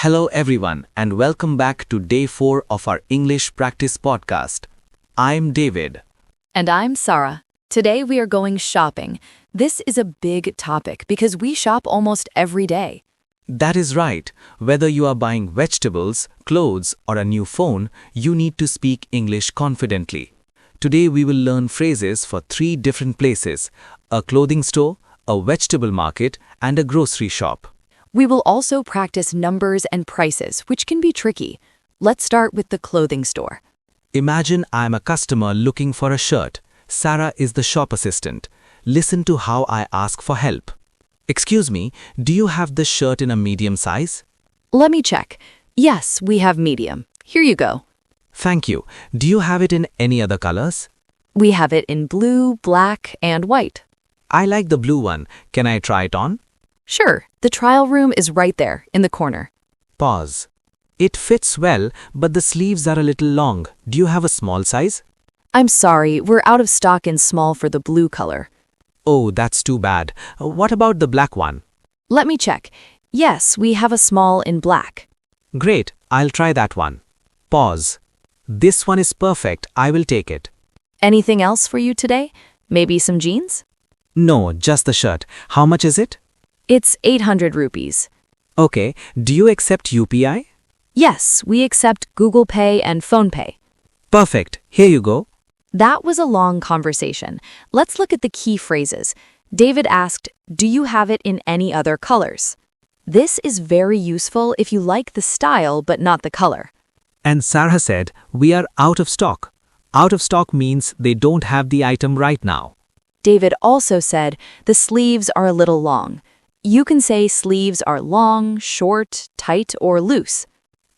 Hello, everyone, and welcome back to day 4 of our English practice podcast. I'm David. And I'm Sarah. Today we are going shopping. This is a big topic because we shop almost every day. That is right. Whether you are buying vegetables, clothes, or a new phone, you need to speak English confidently. Today we will learn phrases for 3 different places: a clothing store, a vegetable market, and a grocery shop. We will also practice numbers and prices, which can be tricky. Let's start with the clothing store. Imagine I'm a customer looking for a shirt. Sarah is the shop assistant. Listen to how I ask for help. Excuse me, do you have this shirt in a medium size? Let me check. Yes, we have medium. Here you go. Thank you. Do you have it in any other colors? We have it in blue, black, and white. I like the blue one. Can I try it on? Sure, the trial room is right there, in the corner. Pause. It fits well, but the sleeves are a little long. Do you have a small size? I'm sorry, we're out of stock in small for the blue color. Oh, that's too bad. What about the black one? Let me check. Yes, we have a small in black. Great, I'll try that one. Pause. This one is perfect. I will take it. Anything else for you today? Maybe some jeans? No, just the shirt. How much is it? It's 800 rupees. Okay, do you accept UPI? Yes, we accept Google Pay and PhonePe. Perfect. Here you go. That was a long conversation. Let's look at the key phrases. David asked, "Do you have it in any other colors?" This is very useful if you like the style but not the color. And Sarah said, "We are out of stock." Out of stock means they don't have the item right now. David also said, "The sleeves are a little long." You can say sleeves are long, short, tight, or loose.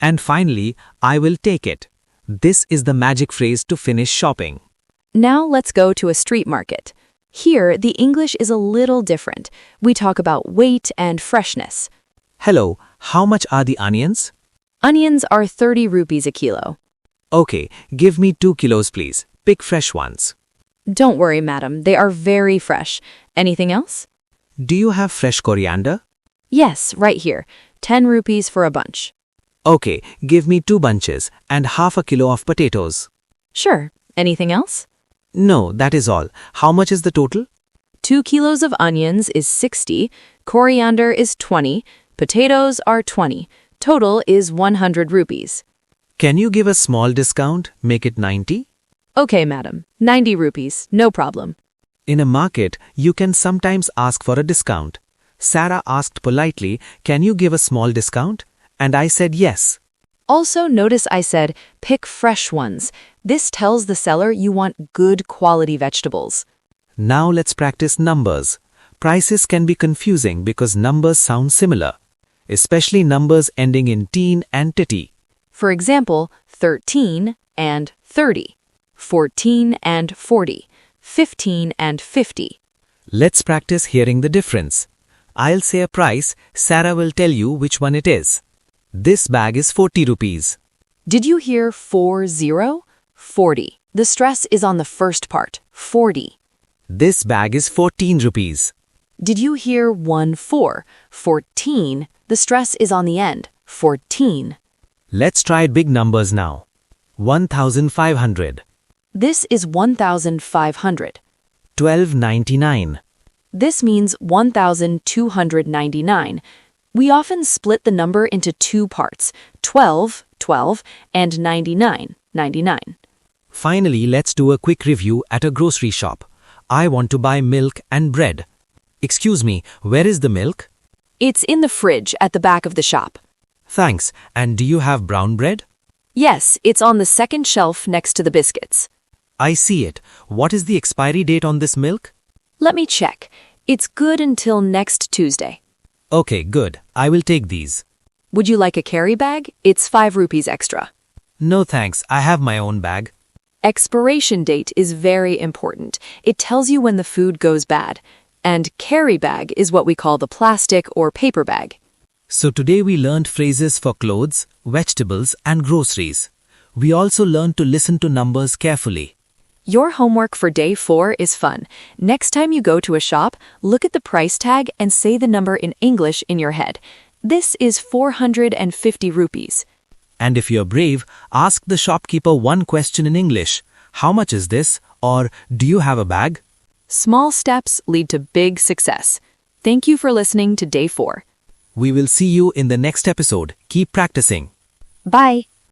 And finally, I will take it. This is the magic phrase to finish shopping. Now let's go to a street market. Here, the English is a little different. We talk about weight and freshness. Hello, how much are the onions? Onions are 30 rupees a kilo. Okay, give me 2 kilos please. Pick fresh ones. Don't worry, madam. They are very fresh. Anything else? Do you have fresh coriander? Yes, right here. 10 rupees for a bunch. Okay, give me 2 bunches and half a kilo of potatoes. Sure. Anything else? No, that is all. How much is the total? 2 kilos of onions is 60, coriander is 20, potatoes are 20. Total is 100 rupees. Can you give a small discount? Make it 90? Okay, madam. 90 rupees. No problem. In a market, you can sometimes ask for a discount. Sarah asked politely, "Can you give a small discount?" And I said yes. Also, notice I said, pick fresh ones. This tells the seller you want good quality vegetables. Now let's practice numbers. Prices can be confusing because numbers sound similar, especially numbers ending in teen and titty. For example, 13 and 30, 14 and 40, 15 and 50. Let's practice hearing the difference. I'll say a price, Sarah will tell you which one it is. This bag is 40 rupees. Did you hear 40? 40. The stress is on the first part, 40. This bag is 14 rupees. Did you hear 14? 14. The stress is on the end, 14. Let's try big numbers now. 1,500. This is 1,500. 12.99. This means 1,299. We often split the number into 2 parts, 12, 12, and 99, 99. Finally, let's do a quick review at a grocery shop. I want to buy milk and bread. Excuse me, where is the milk? It's in the fridge at the back of the shop. Thanks. And do you have brown bread? Yes, it's on the second shelf next to the biscuits. I see it. What is the expiry date on this milk? Let me check. It's good until next Tuesday. Okay, good. I will take these. Would you like a carry bag? It's 5 rupees extra. No thanks, I have my own bag. Expiration date is very important. It tells you when the food goes bad. And carry bag is what we call the plastic or paper bag. So today we learned phrases for clothes, vegetables, and groceries. We also learned to listen to numbers carefully. Your homework for day 4 is fun. Next time you go to a shop, look at the price tag and say the number in English in your head. This is 450 rupees. And if you're brave, ask the shopkeeper one question in English. How much is this? Or do you have a bag? Small steps lead to big success. Thank you for listening to Day 4. We will see you in the next episode. Keep practicing. Bye.